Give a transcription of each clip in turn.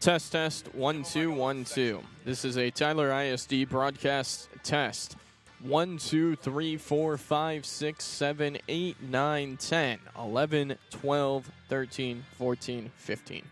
Test, test, 1, 2, 1, 2. This is a Tyler ISD broadcast test. 1, 2, 3, 4, 5, 6, 7, 8, 9, 10, 11, 12, 13, 14, 15.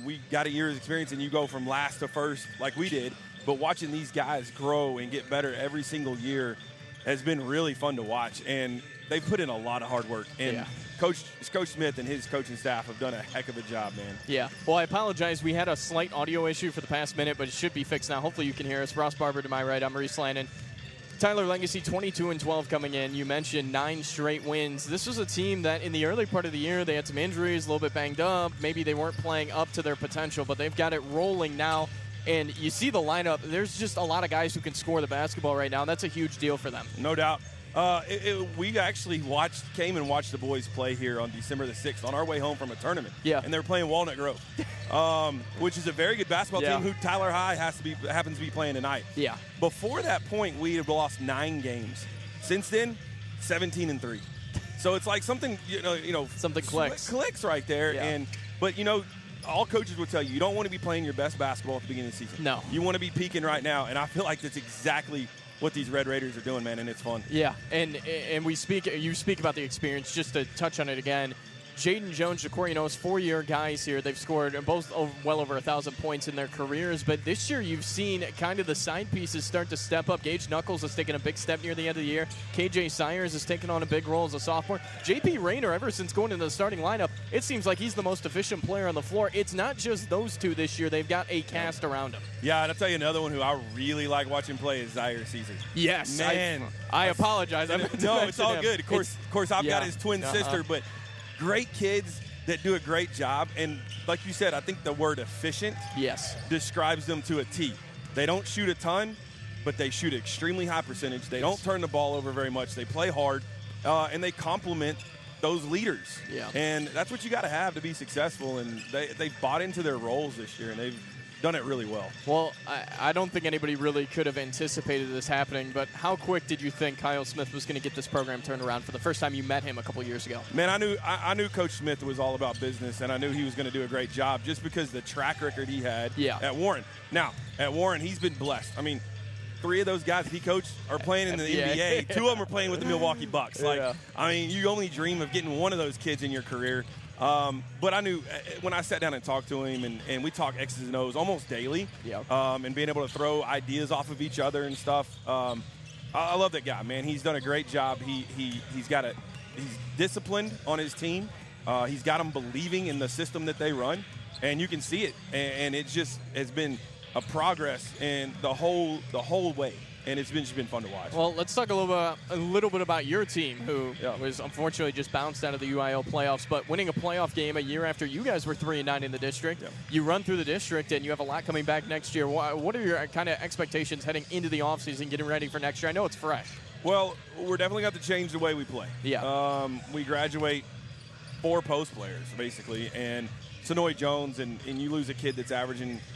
We got a year's experience, and you go from last to first like we did. But watching these guys grow and get better every single year has been really fun to watch. And they've put in a lot of hard work. And Coach Smith and his coaching staff have done a heck of a job, man. Yeah. Well, I apologize. We had a slight audio issue for the past minute, but it should be fixed now. Hopefully you can hear us. Ross Barber to my right. I'm Maurice Landon. Tyler Legacy, 22-12 coming in. You mentioned 9 straight wins. This was a team that in the early part of the year, they had some injuries, a little bit banged up. Maybe they weren't playing up to their potential, but they've got it rolling now. And you see the lineup. There's just a lot of guys who can score the basketball right now, and that's a huge deal for them. No doubt. We actually came and watched the boys play here on December the 6th on our way home from a tournament. Yeah. And they were playing Walnut Grove, which is a very good basketball team who Tyler High happens to be playing tonight. Yeah. Before that point, we had lost 9 games. Since then, 17-3. So it's like something, something clicks right there. Yeah. But all coaches would tell you, you don't want to be playing your best basketball at the beginning of the season. No. You want to be peaking right now, and I feel like that's exactly what these Red Raiders are doing, man, and it's fun. Yeah, and you speak about the experience. Just to touch on it again, Jaden Jones, Ja'Cory 4-year guys here. They've scored both well over 1,000 points in their careers. But this year you've seen kind of the side pieces start to step up. Gage Knuckles has taken a big step near the end of the year. KJ Sires has taken on a big role as a sophomore. JP Rayner, ever since going into the starting lineup, it seems like he's the most efficient player on the floor. It's not just those two this year. They've got a cast around him. Yeah, and I'll tell you another one who I really like watching play is Zaire Caesar. Yes. Man. I apologize. No, it's all good. Of course, I've got his twin sister, but great kids that do a great job. And like you said, I think the word efficient describes them to a T. They don't shoot a ton, but they shoot extremely high percentage. They don't turn the ball over very much. They play hard, and they complement those leaders. Yeah. And that's what you got to have to be successful. And they've bought into their roles this year, and they've done it really well. Well, I don't think anybody really could have anticipated this happening, but how quick did you think Kyle Smith was going to get this program turned around for the first time you met him a couple years ago? Man, I knew Coach Smith was all about business, and I knew he was going to do a great job just because the track record he had at Warren. Now, at Warren, he's been blessed. I mean, 3 of those guys he coached are playing in the NBA. 2 of them are playing with the Milwaukee Bucks. I mean, you only dream of getting one of those kids in your career. But I knew when I sat down and talked to him, and we talk X's and O's almost daily, and being able to throw ideas off of each other and stuff. I love that guy, man. He's done a great job. He's disciplined on his team. He's got them believing in the system that they run, and you can see it. And it just has been a progress in the whole way. And it's just been fun to watch. Well, let's talk a little bit about your team, who was unfortunately just bounced out of the UIL playoffs, but winning a playoff game a year after you guys were 3-9 in the district. You run through the district, and you have a lot coming back next year. What are your kind of expectations heading into the offseason, getting ready for next year? I know it's fresh. Well, we're definitely got to change the way we play. Yeah. We graduate 4 post players, basically, and Sonoy Jones, and you lose a kid that's averaging –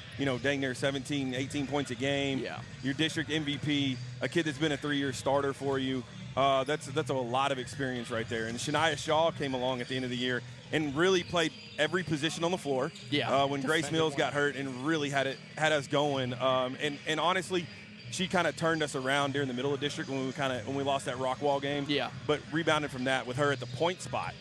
dang near 17, 18 points a game. Yeah. Your district MVP, a kid that's been a 3-year starter for you. That's a lot of experience right there. And Shania Shaw came along at the end of the year and really played every position on the floor. Yeah. When Grace Mills got hurt and really had us going. And honestly, she kind of turned us around during the middle of district when we lost that Rockwall game. Yeah. But rebounded from that with her at the point spot.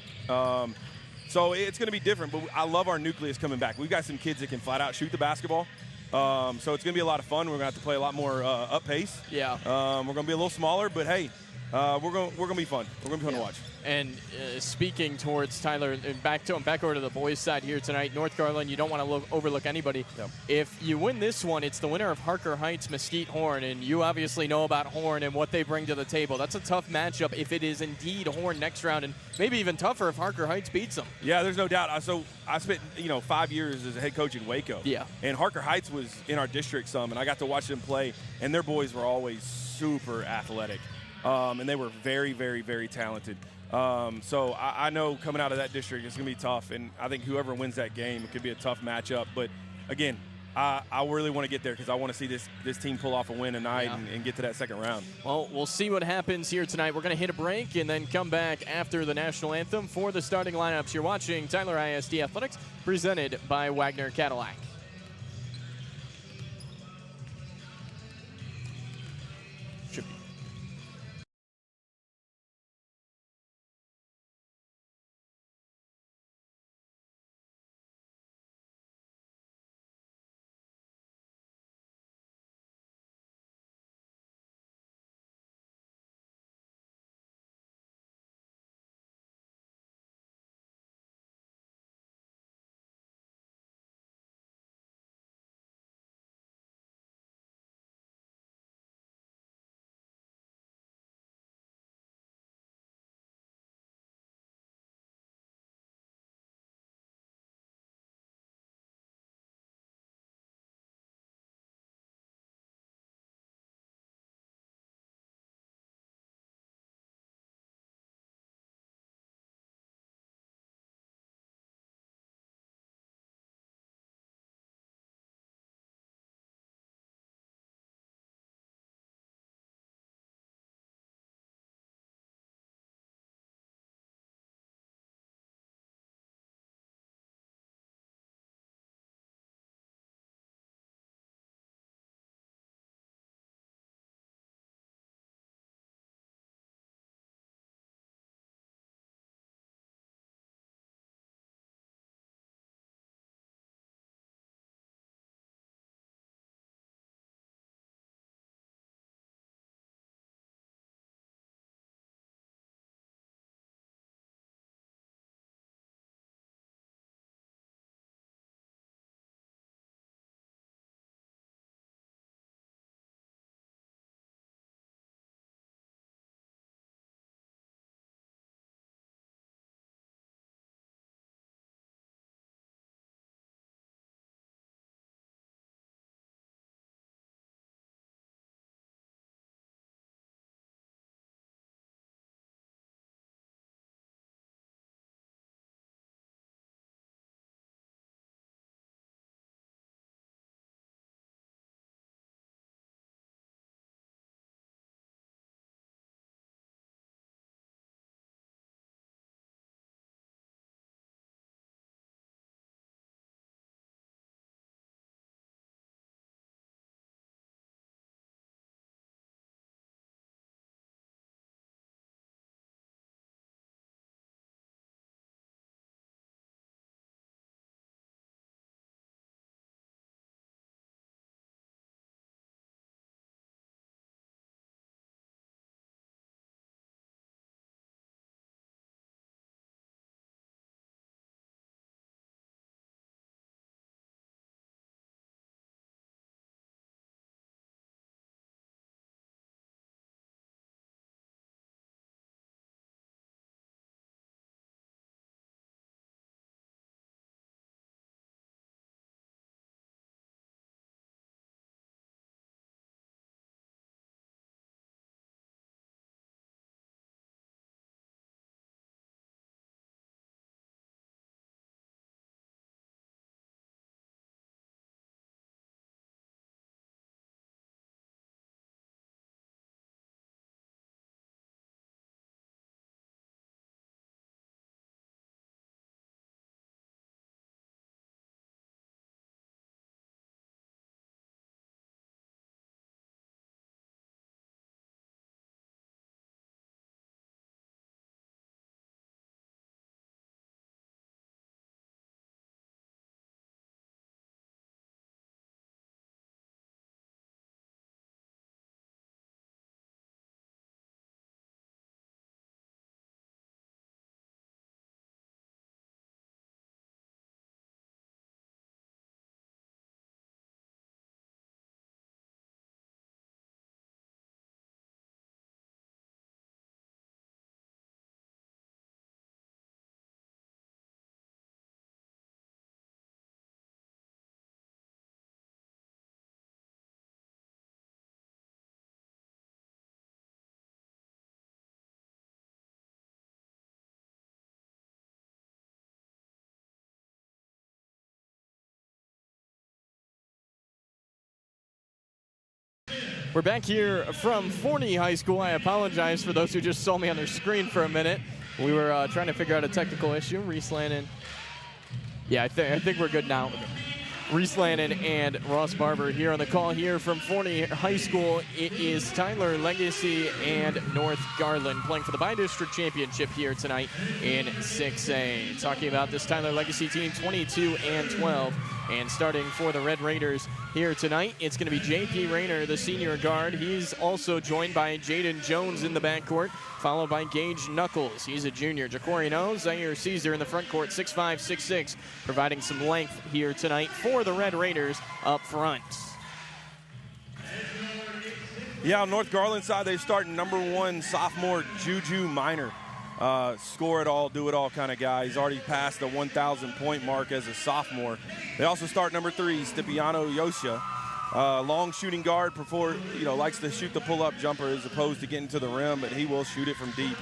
So it's going to be different, but I love our nucleus coming back. We've got some kids that can flat out shoot the basketball. So it's going to be a lot of fun. We're going to have to play a lot more up pace. Yeah. We're going to be a little smaller, but hey, we're going to be fun. We're going to be fun to watch. And speaking towards Tyler, back over to the boys' side here tonight, North Garland, you don't want to overlook anybody. Yep. If you win this one, it's the winner of Harker Heights, Mesquite Horn, and you obviously know about Horn and what they bring to the table. That's a tough matchup if it is indeed Horn next round, and maybe even tougher if Harker Heights beats them. Yeah, there's no doubt. So I spent 5 years as a head coach in Waco. Yeah. And Harker Heights was in our district some, and I got to watch them play, and their boys were always super athletic, and they were very, very, very talented. So I know coming out of that district, it's going to be tough, and I think whoever wins that game, it could be a tough matchup. But, again, I really want to get there because I want to see this team pull off a win tonight and get to that second round. Well, we'll see what happens here tonight. We're going to hit a break and then come back after the national anthem for the starting lineups. You're watching Tyler ISD Athletics, presented by Wagner Cadillac. We're back here from Forney High School. I apologize for those who just saw me on their screen for a minute. We were trying to figure out a technical issue. Reese Lannon. Yeah, I think we're good now. Reese Lannon and Ross Barber here on the call here from Forney High School. It is Tyler Legacy and North Garland playing for the Bi-District Championship here tonight in 6A. Talking about this Tyler Legacy team, 22-12. And starting for the Red Raiders here tonight, it's going to be J.P. Rayner, the senior guard. He's also joined by Jaden Jones in the backcourt, followed by Gage Knuckles. He's a junior. Ja'Cory Knows, Zaire Caesar in the front court, 6'5", 6'6", providing some length here tonight for the Red Raiders up front. Yeah, on North Garland side, they're starting number 1 sophomore Juju Minor. Score it all, do it all kind of guy. He's already passed the 1,000-point mark as a sophomore. They also start number 3, Stipiano Yosha. Long shooting guard, likes to shoot the pull-up jumper as opposed to getting to the rim, but he will shoot it from deep.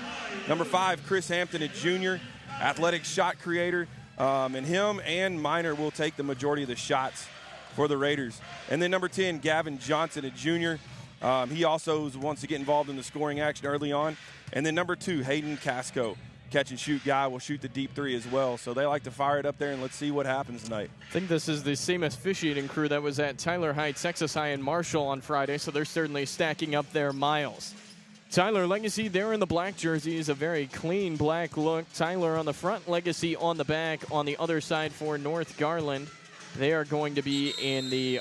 Number 5, Chris Hampton, a junior, athletic shot creator. And him and Minor will take the majority of the shots for the Raiders. And then number 10, Gavin Johnson, a junior. He also wants to get involved in the scoring action early on. And then number 2, Hayden Casco, catch-and-shoot guy, will shoot the deep 3 as well. So they like to fire it up there, and let's see what happens tonight. I think this is the same officiating crew that was at Tyler High, Texas High, and Marshall on Friday, so they're certainly stacking up their miles. Tyler Legacy there in the black jerseys, a very clean black look. Tyler on the front, Legacy on the back. On the other side for North Garland, they are going to be in the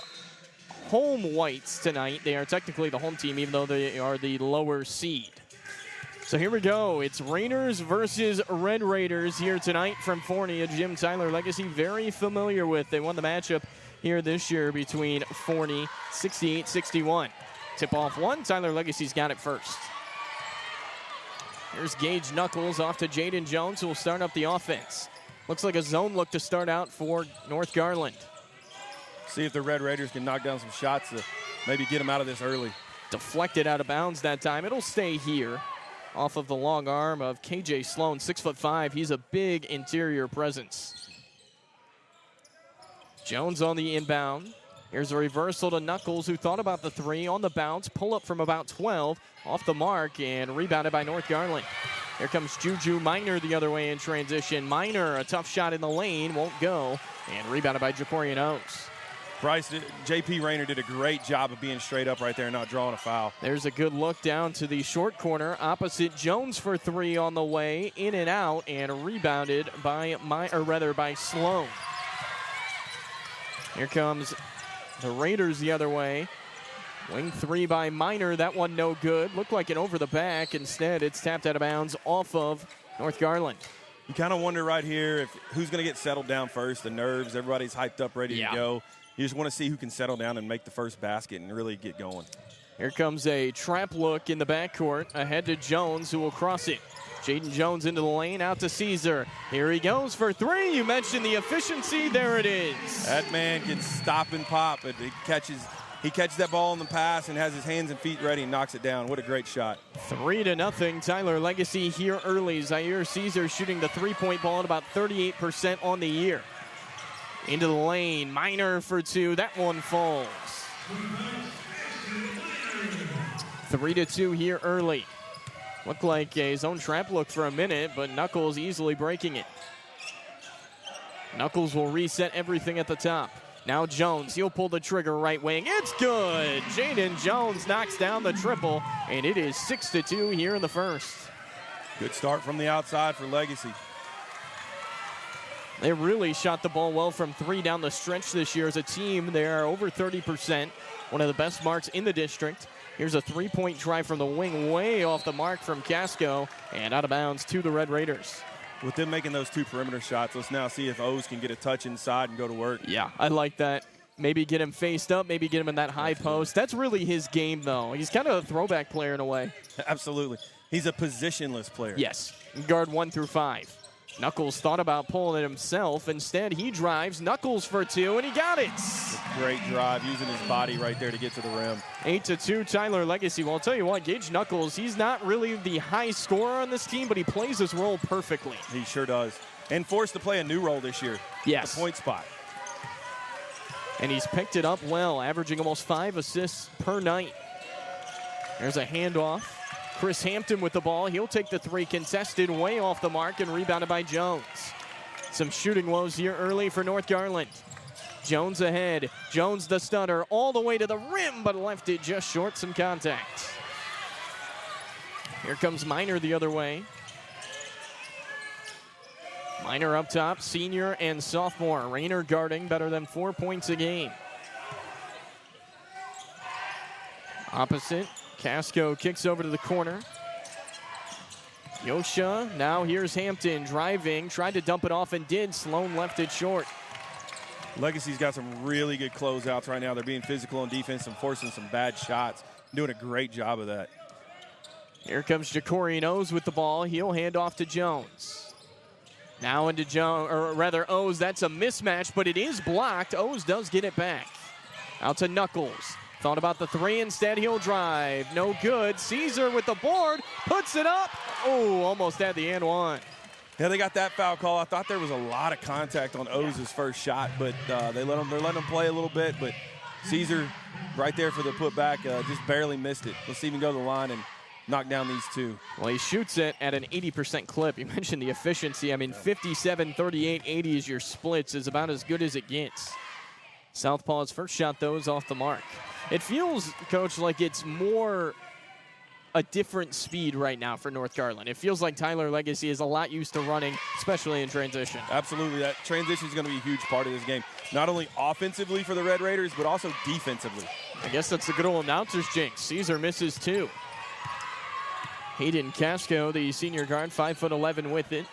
home whites tonight. They are technically the home team, even though they are the lower seed. So here we go. It's Raiders versus Red Raiders here tonight from Forney, a gym Tyler Legacy very familiar with. They won the matchup here this year between Forney, 68-61. Tip-off 1, Tyler Legacy's got it first. Here's Gage Knuckles off to Jaden Jones, who will start up the offense. Looks like a zone look to start out for North Garland. See if the Red Raiders can knock down some shots to maybe get them out of this early. Deflected out of bounds that time. It'll stay here off of the long arm of KJ Sloan, 6'5". He's a big interior presence. Jones on the inbound. Here's a reversal to Knuckles, who thought about the 3 on the bounce. Pull up from about 12, off the mark, and rebounded by North Garland. Here comes Juju Minor the other way in transition. Minor, a tough shot in the lane, won't go, and rebounded by Ja'Cory Knows. Bryce, J.P. Rayner did a great job of being straight up right there and not drawing a foul. There's a good look down to the short corner. Opposite Jones for 3 on the way. In and out, and rebounded by Sloan. Here comes the Raiders the other way. Wing 3 by Minor. That one no good. Looked like an over the back. Instead, it's tapped out of bounds off of North Garland. You kind of wonder right here who's going to get settled down first. The nerves. Everybody's hyped up, ready to go. You just want to see who can settle down and make the first basket and really get going. Here comes a trap look in the backcourt. Ahead to Jones, who will cross it. Jaden Jones into the lane, out to Caesar. Here he goes for 3. You mentioned the efficiency. There it is. That man can stop and pop, but he catches that ball on the pass and has his hands and feet ready and knocks it down. What a great shot. 3-0. Tyler Legacy here early. Zaire Caesar shooting the 3-point ball at about 38% on the year. Into the lane, Minor for 2. That one falls. 3-2 here early. Looked like a zone trap look for a minute, but Knuckles easily breaking it. Knuckles will reset everything at the top. Now Jones, he'll pull the trigger right wing. It's good. Jaden Jones knocks down the triple, and it is 6-2 here in the first. Good start from the outside for Legacy. They really shot the ball well from 3 down the stretch this year as a team. They are over 30%, one of the best marks in the district. Here's a 3-point try from the wing, way off the mark from Casco, and out of bounds to the Red Raiders. With them making those 2 perimeter shots, let's now see if O's can get a touch inside and go to work. Yeah, I like that. Maybe get him faced up, maybe get him in that high post. That's really his game, though. He's kind of a throwback player in a way. Absolutely. He's a positionless player. Yes, guard 1 through 5. Knuckles thought about pulling it himself. Instead, he drives. Knuckles for 2, and he got it. Great drive, using his body right there to get to the rim. 8-2, Tyler Legacy. Well, I'll tell you what, Gage Knuckles, he's not really the high scorer on this team, but he plays his role perfectly. He sure does. And forced to play a new role this year. Yes. The point spot. And he's picked it up well, averaging almost 5 assists per night. There's a handoff. Chris Hampton with the ball. He'll take the three, contested way off the mark and rebounded by Jones. Some shooting woes here early for North Garland. Jones ahead. Jones the stunner all the way to the rim, but left it just short, some contact. Here comes Minor the other way. Minor up top, senior and sophomore. Rayner guarding, better than 4 points a game. Opposite, Casco kicks over to the corner. Yosha, now here's Hampton driving, tried to dump it off and did. Sloan left it short. Legacy's got some really good closeouts right now. They're being physical on defense and forcing some bad shots. Doing a great job of that. Here comes Jacorian O's with the ball. He'll hand off to Jones. Now into Jones, or rather O's. That's a mismatch, but it is blocked. O's does get it back. Out to Knuckles. Thought about the three, instead he'll drive. No good. Caesar with the board, puts it up. Oh, almost had the and one. Yeah, they got that foul call. I thought there was a lot of contact on O's first shot, but they're letting him play a little bit. But Caesar right there for the putback, just barely missed it. Let's see him go to the line and knock down these two. Well, he shoots it at an 80% clip. You mentioned the efficiency. I mean, 57, 38, 80 is your splits, is about as good as it gets. Southpaw's first shot, though, is off the mark. It feels, Coach, like it's more a different speed right now for North Garland. It feels like Tyler Legacy is a lot used to running, especially in transition. Absolutely. That transition is going to be a huge part of this game. Not only offensively for the Red Raiders, but also defensively. I guess that's the good old announcer's jinx. Caesar misses two. Hayden Casco, the senior guard, 5'11" with it.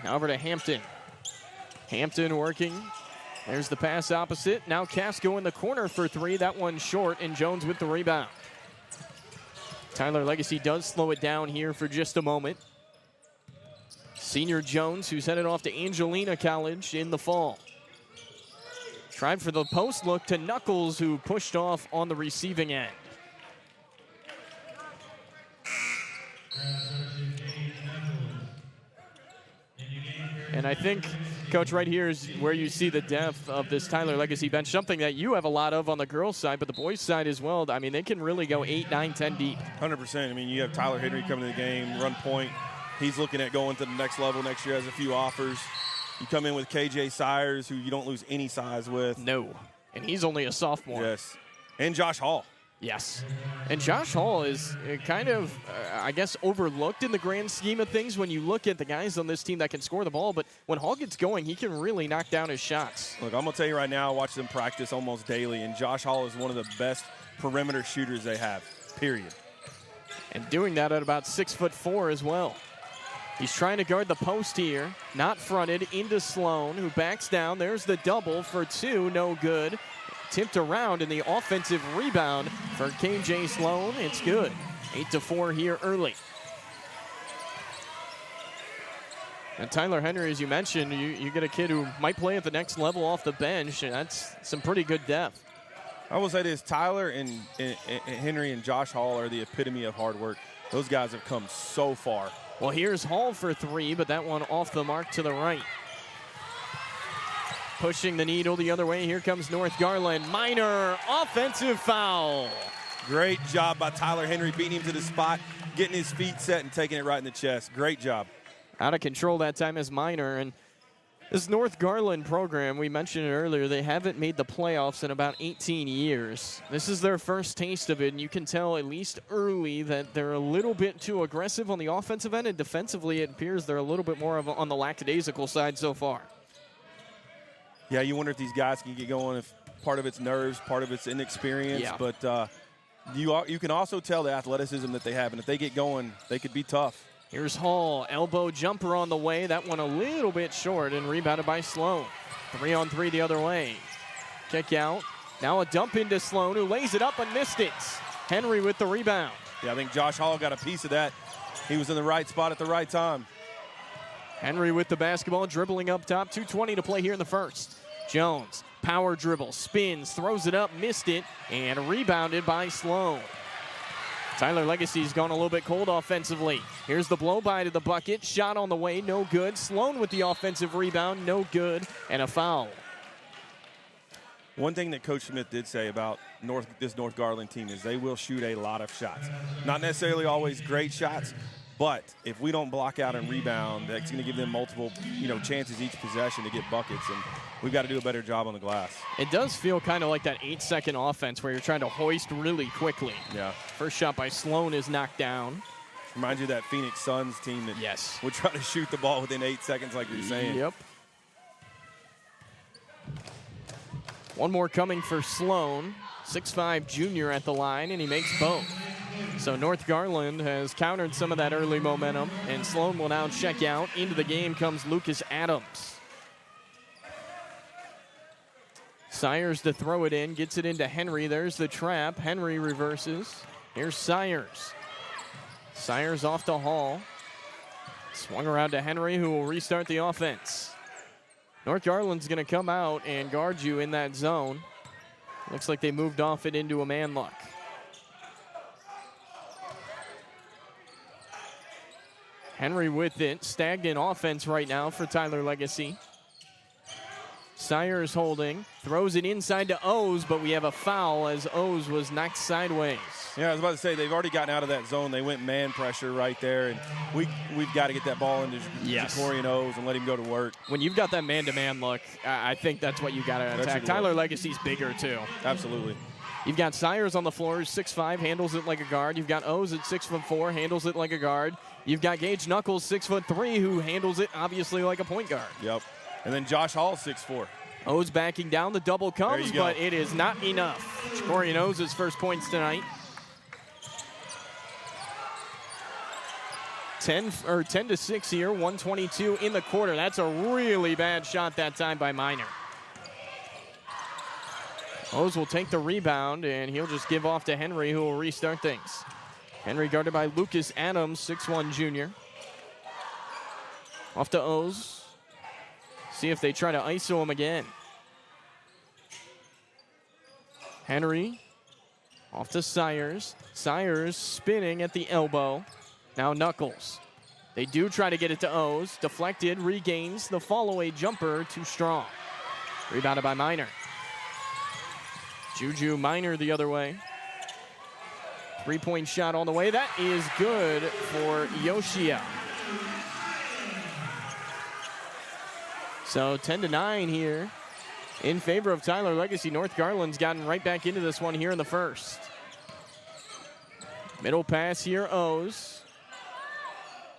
Now over to Hampton. Hampton working. There's the pass opposite. Now Casco in the corner for three. That one short, and Jones with the rebound. Tyler Legacy does slow it down here for just a moment. Senior Jones, who's headed off to Angelina College in the fall. Tried for the post look to Knuckles, who pushed off on the receiving end. And I think, Coach, right here is where you see the depth of this Tyler Legacy bench, something that you have a lot of on the girls' side, but the boys' side as well. I mean, they can really go 8, 9, 10 deep. 100%. I mean, you have Tyler Henry coming to the game, run point. He's looking at going to the next level next year, has a few offers. You come in with KJ Sires, who you don't lose any size with. No, and he's only a sophomore. Yes, and Josh Hall. Yes, and Josh Hall is kind of, I guess, overlooked in the grand scheme of things when you look at the guys on this team that can score the ball, but when Hall gets going, he can really knock down his shots. Look, I'm going to tell you right now, I watch them practice almost daily, and Josh Hall is one of the best perimeter shooters they have, period. And doing that at about 6'4" as well. He's trying to guard the post here, not fronted, into Sloan, who backs down. There's the double for two, no good. Tipped around, and the offensive rebound for KJ Sloan. It's good. 8-4 here early. And Tyler Henry, as you mentioned, you get a kid who might play at the next level off the bench, and that's some pretty good depth. I will say this, Tyler and Henry and Josh Hall are the epitome of hard work. Those guys have come so far. Well, here's Hall for three, but that one off the mark to the right. Pushing the needle the other way. Here comes North Garland. Minor offensive foul. Great job by Tyler Henry, beating him to the spot, getting his feet set and taking it right in the chest. Great job. Out of control that time is Minor. And this North Garland program, we mentioned it earlier, they haven't made the playoffs in about 18 years. This is their first taste of it, and you can tell at least early that they're a little bit too aggressive on the offensive end, and defensively it appears they're a little bit more on the lackadaisical side so far. Yeah, you wonder if these guys can get going, if part of it's nerves, part of it's inexperience. Yeah. But you can also tell the athleticism that they have, and if they get going, they could be tough. Here's Hall, elbow jumper on the way. That one a little bit short and rebounded by Sloan. 3-on-3 the other way. Kick out. Now a dump into Sloan, who lays it up and missed it. Henry with the rebound. Yeah, I think Josh Hall got a piece of that. He was in the right spot at the right time. Henry with the basketball, dribbling up top. 2:20 to play here in the first. Jones, power dribble, spins, throws it up, missed it, and rebounded by Sloan. Tyler Legacy's gone a little bit cold offensively. Here's the blow by to the bucket. Shot on the way, no good. Sloan with the offensive rebound, no good, and a foul. One thing that Coach Smith did say about this North Garland team is they will shoot a lot of shots. Not necessarily always great shots, but if we don't block out and rebound, that's going to give them multiple, chances each possession to get buckets, and we've got to do a better job on the glass. It does feel kind of like that 8-second offense where you're trying to hoist really quickly. Yeah. First shot by Sloan is knocked down. Reminds you of that Phoenix Suns team that would try to shoot the ball within 8 seconds like you're saying. Yep. One more coming for Sloan. 6'5" junior at the line, and he makes both. So North Garland has countered some of that early momentum, and Sloan will now check out. Into the game comes Lucas Adams. Sayers to throw it in, gets it into Henry. There's the trap. Henry reverses. Here's Sayers. Sayers off to Hall. Swung around to Henry, who will restart the offense. North Garland's going to come out and guard you in that zone. Looks like they moved off it into a man look. Henry with it. Stagnant offense right now for Tyler Legacy. Sayers holding. Throws it inside to O's, but we have a foul as O's was knocked sideways. Yeah, I was about to say, they've already gotten out of that zone. They went man pressure right there, and we've got to get that ball into Jacorian O's and let him go to work. When you've got that man-to-man look, I think that's what you got to attack. Tyler Legacy's bigger, too. Absolutely. You've got Sayers on the floor, 6'5", handles it like a guard. You've got O's at 6'4", handles it like a guard. You've got Gage Knuckles, 6'3", who handles it obviously like a point guard. Yep. And then Josh Hall, 6'4". O's backing down. The double comes, but it is not enough. Jacorian O's first points tonight. 10-6 here, 122 in the quarter. That's a really bad shot that time by Minor. O's will take the rebound, and he'll just give off to Henry, who will restart things. Henry guarded by Lucas Adams, 6'1" junior. Off to O's. See if they try to ISO him again. Henry off to Sayers. Sayers spinning at the elbow. Now Knuckles. They do try to get it to O's. Deflected, regains the fall-away jumper, too strong. Rebounded by Minor. Juju Minor the other way. Three-point shot on the way. That is good for Yoshia. So 10-9 here in favor of Tyler Legacy. North Garland's gotten right back into this one here in the first. Middle pass here, O's.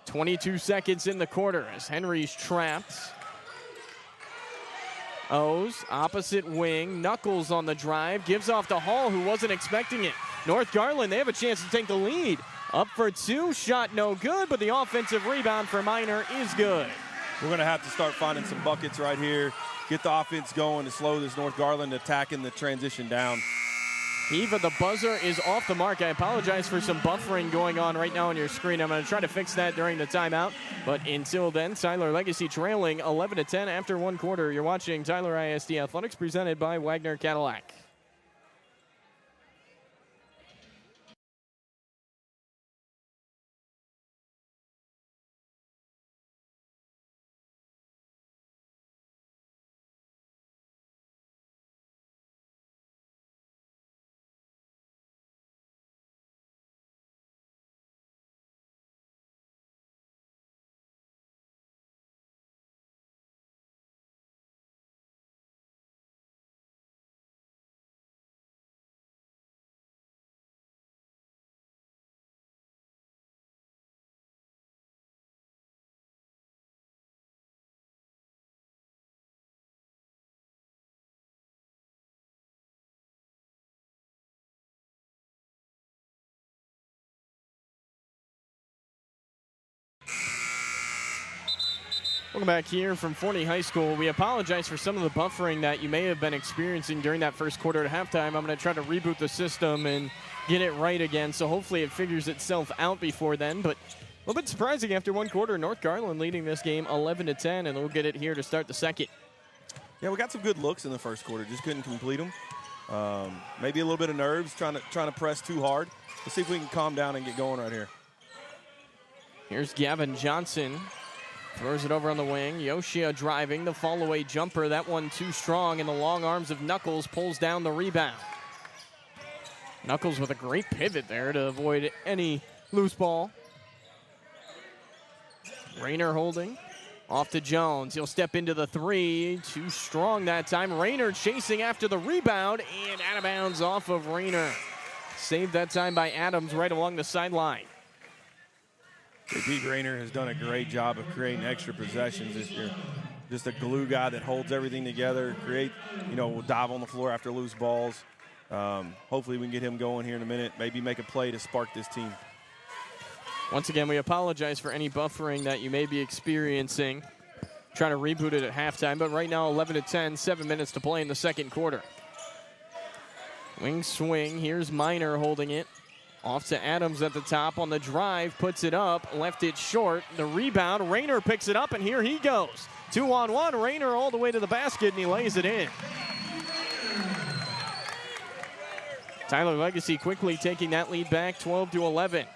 22 seconds in the quarter as Henry's trapped. O's, opposite wing. Knuckles on the drive. Gives off to Hall, who wasn't expecting it. North Garland, they have a chance to take the lead. Up for two. Shot no good, but the offensive rebound for Minor is good. We're going to have to start finding some buckets right here. Get the offense going to slow this North Garland attacking the transition down. Eva, the buzzer is off the mark. I apologize for some buffering going on right now on your screen. I'm going to try to fix that during the timeout. But until then, Tyler Legacy trailing 11-10 after one quarter. You're watching Tyler ISD Athletics presented by Wagner Cadillac. Welcome back here from Forney High School. We apologize for some of the buffering that you may have been experiencing during that first quarter at halftime. I'm going to try to reboot the system and get it right again, so hopefully it figures itself out before then. But a little bit surprising after one quarter. North Garland leading this game 11-10, and we'll get it here to start the second. Yeah, we got some good looks in the first quarter. Just couldn't complete them. Maybe a little bit of nerves, trying to press too hard. Let's see if we can calm down and get going right here. Here's Gavin Johnson. Throws it over on the wing. Yoshia driving the fall-away jumper. That one too strong, and the long arms of Knuckles pulls down the rebound. Knuckles with a great pivot there to avoid any loose ball. Rayner holding. Off to Jones. He'll step into the three. Too strong that time. Rayner chasing after the rebound, and out of bounds off of Rayner. Saved that time by Adams right along the sideline. Pete Rayner has done a great job of creating extra possessions this year. Just a glue guy that holds everything together, will dive on the floor after loose balls. Hopefully we can get him going here in a minute, maybe make a play to spark this team. Once again, we apologize for any buffering that you may be experiencing. Trying to reboot it at halftime, but right now 11-10, 7 minutes to play in the second quarter. Wing swing, here's Miner holding it. Off to Adams at the top on the drive, puts it up, left it short. The rebound, Rayner picks it up, and here he goes. 2-on-1, Rayner all the way to the basket, and he lays it in. Tyler Legacy quickly taking that lead back, 12-11.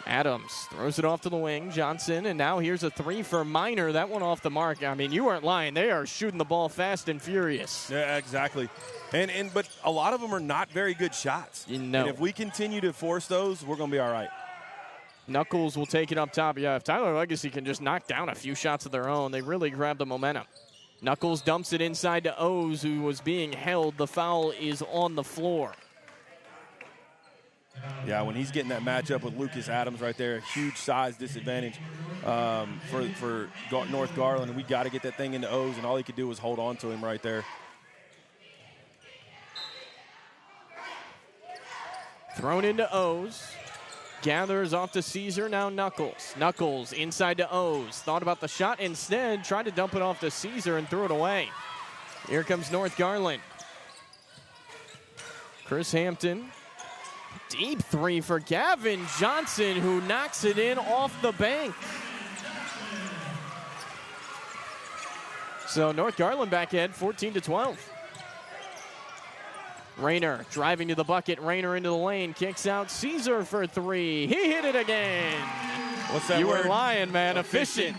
Adams throws it off to the wing, Johnson, and now here's a three for Miner. That one off the mark. I mean, you weren't lying. They are shooting the ball fast and furious. Yeah, exactly. But a lot of them are not very good shots. And if we continue to force those, we're going to be all right. Knuckles will take it up top. Yeah, if Tyler Legacy can just knock down a few shots of their own, they really grab the momentum. Knuckles dumps it inside to O's, who was being held. The foul is on the floor. Yeah, when he's getting that matchup with Lucas Adams right there, a huge size disadvantage for North Garland. And we got to get that thing into O's, and all he could do was hold on to him right there. Thrown into O's. Gathers off to Caesar, now Knuckles. Knuckles inside to O's. Thought about the shot instead, tried to dump it off to Caesar and threw it away. Here comes North Garland. Chris Hampton. Deep three for Gavin Johnson, who knocks it in off the bank. So North Garland back ahead, 14-12. Rayner driving to the bucket. Rayner into the lane. Kicks out Caesar for three. He hit it again. What's that You word? were lying, man. Efficient.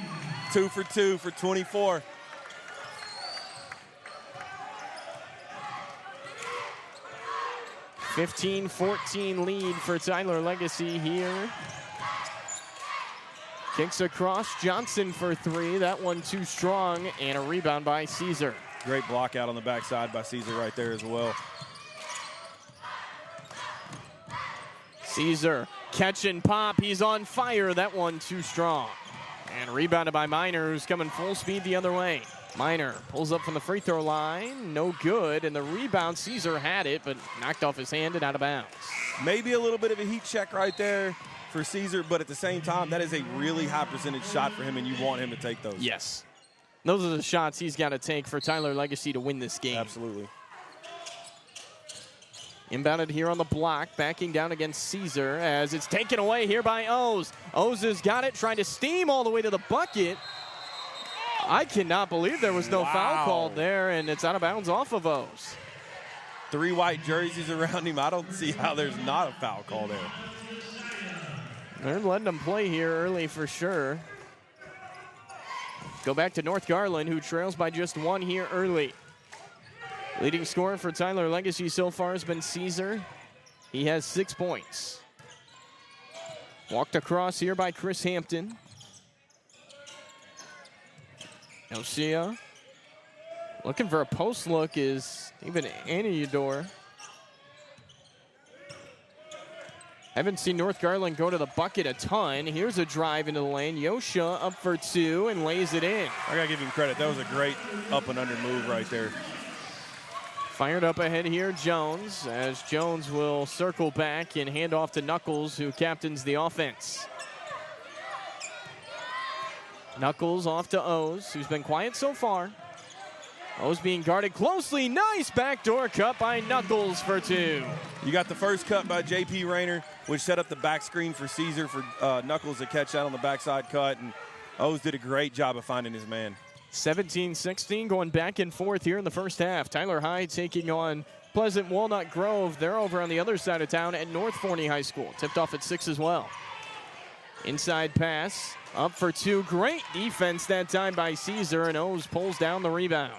2 for 2 for 24. (15-14) lead for Tyler Legacy here. Kicks across. Johnson for three. That one too strong. And a rebound by Caesar. Great block out on the backside by Caesar right there as well. Caesar, catch and pop. He's on fire. That one too strong. And rebounded by Miner, who's coming full speed the other way. Miner pulls up from the free throw line. No good. And the rebound, Caesar had it, but knocked off his hand and out of bounds. Maybe a little bit of a heat check right there for Caesar, but at the same time, that is a really high percentage shot for him, and you want him to take those. Yes. Those are the shots he's got to take for Tyler Legacy to win this game. Absolutely. Inbounded here on the block, backing down against Caesar as it's taken away here by O's. O's has got it, trying to steam all the way to the bucket. I cannot believe there was no foul called there, and it's out of bounds off of O's. 3 white jerseys around him. I don't see how there's not a foul call there. They're letting him play here early for sure. Go back to North Garland, who trails by just one here early. Leading scorer for Tyler Legacy so far has been Caesar. He has 6 points. Walked across here by Chris Hampton. Elshia looking for a post look is even Aniador. Haven't seen North Garland go to the bucket a ton. Here's a drive into the lane. Yosha up for two and lays it in. I got to give him credit. That was a great up and under move right there. Fired up ahead here, Jones, as Jones will circle back and hand off to Knuckles, who captains the offense. Knuckles off to O's, who's been quiet so far. O's being guarded closely. Nice backdoor cut by Knuckles for two. You got the first cut by J.P. Rayner, which set up the back screen for Caesar for Knuckles to catch that on the backside cut. And O's did a great job of finding his man. 17-16 going back and forth here in the first half. Tyler High taking on Pleasant Walnut Grove. They're over on the other side of town at North Forney High School. Tipped off at 6 as well. Inside pass, up for two. Great defense that time by Caesar, and O's pulls down the rebound.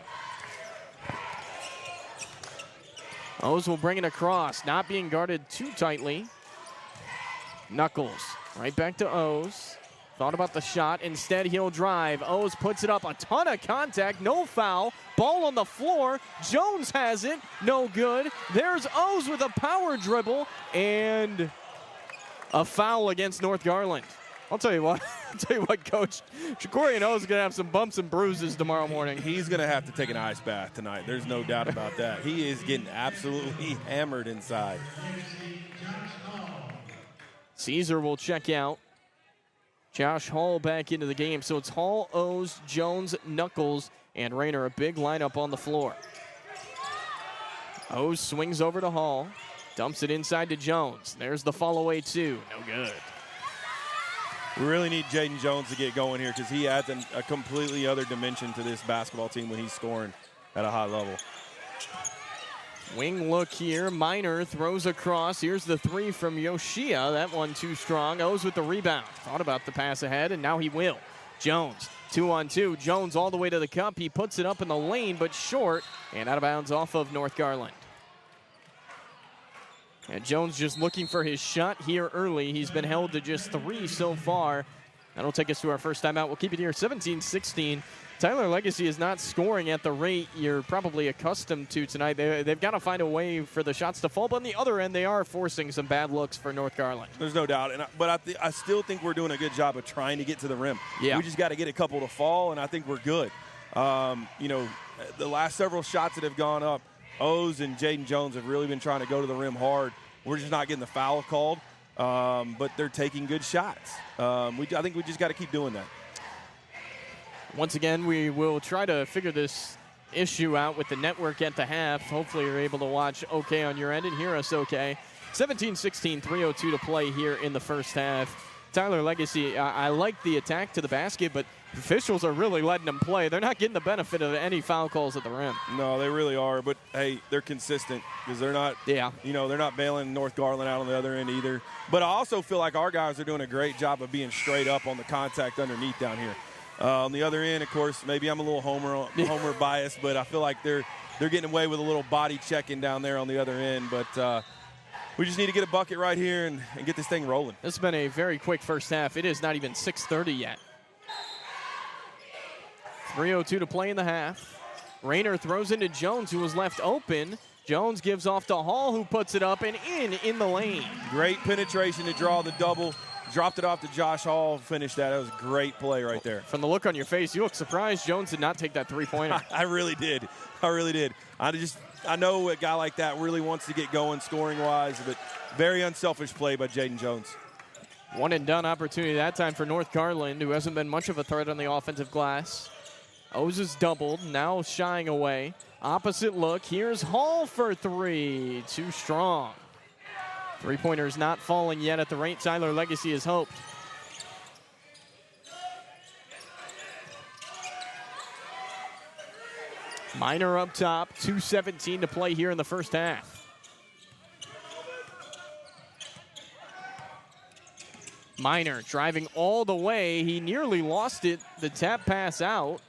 O's will bring it across, not being guarded too tightly. Knuckles, right back to O's. Thought about the shot, instead he'll drive. O's puts it up, a ton of contact, no foul. Ball on the floor, Jones has it, no good. There's O's with a power dribble, and a foul against North Garland. I'll tell you what, Coach. Shakorian O's is going to have some bumps and bruises tomorrow morning. He's going to have to take an ice bath tonight. There's no doubt about that. He is getting absolutely hammered inside. Caesar will check out. Josh Hall back into the game. So it's Hall, O's, Jones, Knuckles, and Rayner. A big lineup on the floor. O's swings over to Hall. Dumps it inside to Jones. There's the fall away two. No good. We really need Jaden Jones to get going here because he adds a completely other dimension to this basketball team when he's scoring at a high level. Wing look here. Minor throws across. Here's the three from Yoshia. That one too strong. O's with the rebound. Thought about the pass ahead, and now he will. Jones, 2-on-2. Jones all the way to the cup. He puts it up in the lane, but short, and out of bounds off of North Garland. And Jones just looking for his shot here early. He's been held to just 3 so far. That'll take us to our first timeout. We'll keep it here, 17-16. Tyler Legacy is not scoring at the rate you're probably accustomed to tonight. They've got to find a way for the shots to fall. But on the other end, they are forcing some bad looks for North Garland. There's no doubt. But I still think we're doing a good job of trying to get to the rim. Yeah. We just got to get a couple to fall, and I think we're good. The last several shots that have gone up, O's and Jaden Jones have really been trying to go to the rim hard. We're just not getting the foul called, but they're taking good shots. I think we just got to keep doing that. Once again, we will try to figure this issue out with the network at the half. Hopefully you're able to watch okay on your end and hear us okay. 17-16, 3:02 to play here in the first half. Tyler Legacy, I like the attack to the basket, but officials are really letting them play. They're not getting the benefit of any foul calls at the rim. No, they really are. But, hey, they're consistent because they're not, they're not bailing North Garland out on the other end either. But I also feel like our guys are doing a great job of being straight up on the contact underneath down here. On the other end, of course, maybe I'm a little homer biased, but I feel like they're getting away with a little body checking down there on the other end. But we just need to get a bucket right here and get this thing rolling. This has been a very quick first half. It is not even 6:30 yet. 3:02 to play in the half. Rayner throws into Jones, who was left open. Jones gives off to Hall, who puts it up and in the lane. Great penetration to draw the double. Dropped it off to Josh Hall, finished that. That was a great play right there. From the look on your face, you look surprised Jones did not take that three-pointer. I really did. I know a guy like that really wants to get going scoring-wise, but very unselfish play by Jaden Jones. One and done opportunity that time for North Garland, who hasn't been much of a threat on the offensive glass. O's is doubled, now shying away. Opposite look, here's Hall for three. Too strong. Three-pointer's not falling yet at the rate Tyler Legacy has hoped. Minor up top, 2:17 to play here in the first half. Minor driving all the way. He nearly lost it. The tap pass out.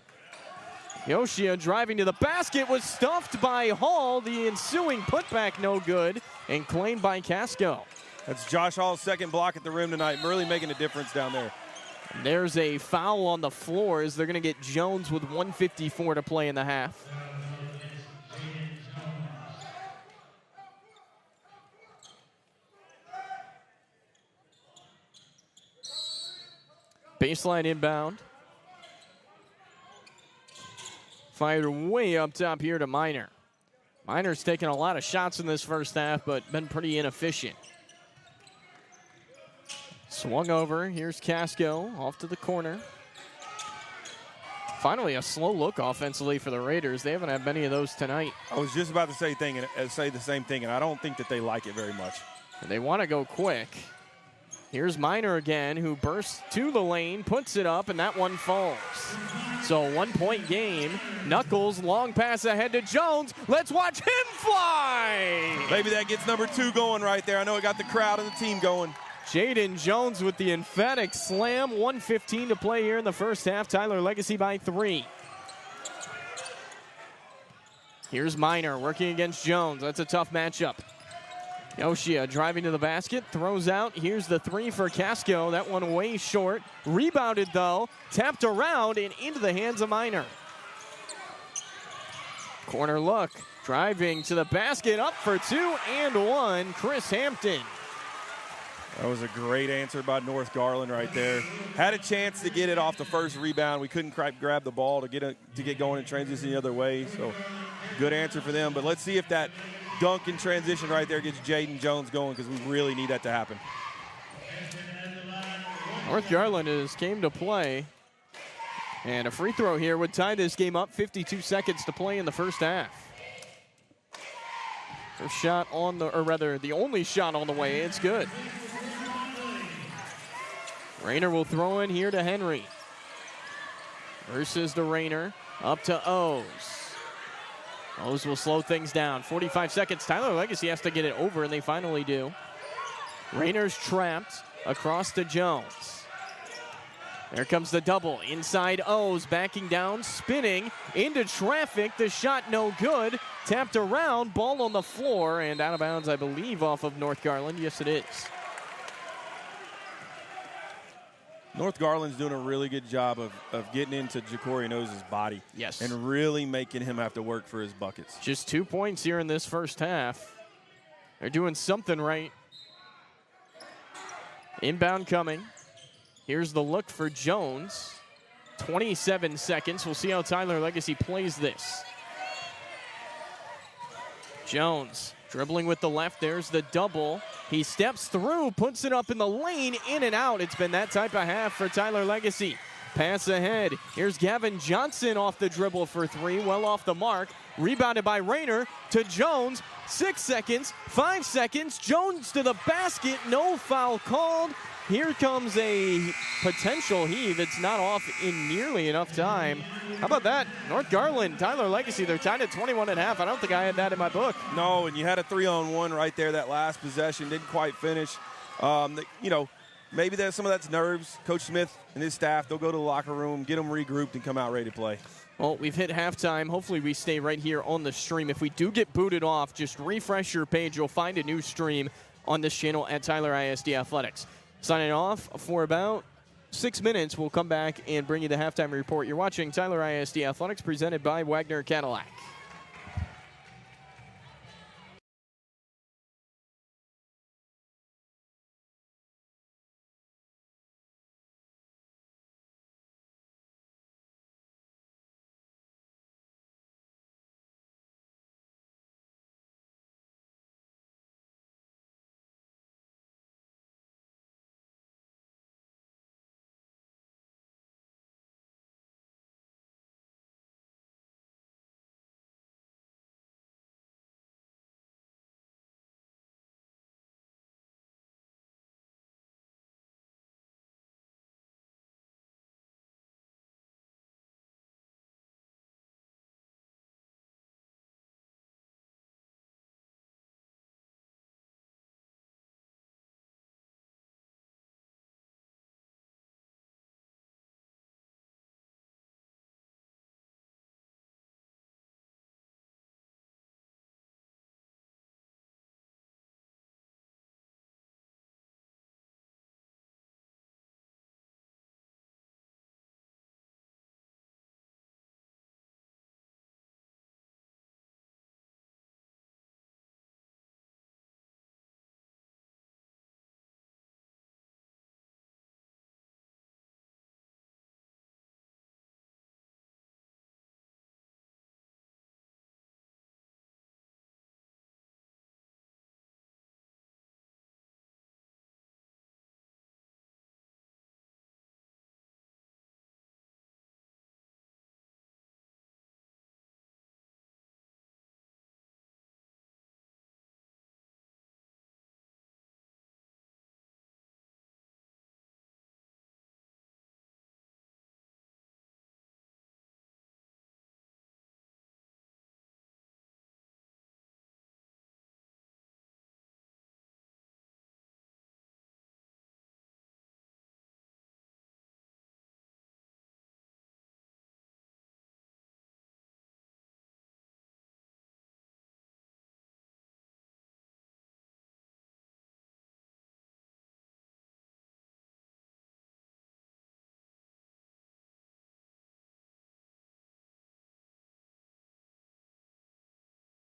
Yoshia driving to the basket was stuffed by Hall. The ensuing putback no good and claimed by Casco. That's Josh Hall's second block at the rim tonight, really making a difference down there. There's a foul on the floor as they're going to get Jones with 1:54 to play in the half. Baseline inbound. Fired way up top here to Minor. Minor's taken a lot of shots in this first half, but been pretty inefficient. Swung over. Here's Casco off to the corner. Finally, a slow look offensively for the Raiders. They haven't had many of those tonight. I was just about to say the same thing, and I don't think that they like it very much. And they want to go quick. Here's Minor again, who bursts to the lane, puts it up, and that one falls. So a 1-point game. Knuckles, long pass ahead to Jones. Let's watch him fly! Maybe that gets number 2 going right there. I know it got the crowd and the team going. Jaden Jones with the emphatic slam. 1:15 to play here in the first half. Tyler Legacy by 3. Here's Minor working against Jones. That's a tough matchup. Yoshia driving to the basket, throws out. Here's the 3 for Casco. That one way short. Rebounded, though. Tapped around and into the hands of Minor. Corner look. Driving to the basket. Up for 2 and 1. Chris Hampton. That was a great answer by North Garland right there. Had a chance to get it off the first rebound. We couldn't grab the ball to get going and transition the other way. So good answer for them. But let's see if that dunk in transition right there gets Jaden Jones going, because we really need that to happen. North Garland has came to play. And a free throw here would tie this game up. 52 seconds to play in the first half. First shot on the, or rather the only shot on the way. It's good. Rayner will throw in here to Henry. Versus the Rayner. Up to O's. O's will slow things down. 45 seconds. Tyler Legacy has to get it over, and they finally do. Rayner's trapped across to Jones. There comes the double. Inside O's, backing down, spinning into traffic. The shot no good. Tapped around, ball on the floor, and out of bounds, I believe, off of North Garland. Yes, it is. North Garland's doing a really good job of getting into Ja'Cory O's body. Yes. And really making him have to work for his buckets. Just 2 points here in this first half. They're doing something right. Inbound coming. Here's the look for Jones. 27 seconds. We'll see how Tyler Legacy plays this. Jones dribbling with the left. There's the double. He steps through, puts it up in the lane, in and out. It's been that type of half for Tyler Legacy. Pass ahead. Here's Gavin Johnson off the dribble for 3. Well off the mark. Rebounded by Rayner to Jones. 6 seconds, 5 seconds. Jones to the basket. No foul called. Here comes a potential heave. It's not off in nearly enough time. How about that? North Garland, Tyler Legacy, they're tied at 21 and a half. I don't think I had that in my book. No, and you had a 3-on-1 right there, that last possession. Didn't quite finish. Maybe some of that's nerves. Coach Smith and his staff, they'll go to the locker room, get them regrouped, and come out ready to play. Well, we've hit halftime. Hopefully we stay right here on the stream. If we do get booted off, just refresh your page. You'll find a new stream on this channel at Tyler ISD Athletics. Signing off for about 6 minutes. We'll come back and bring you the halftime report. You're watching Tyler ISD Athletics presented by Wagner Cadillac.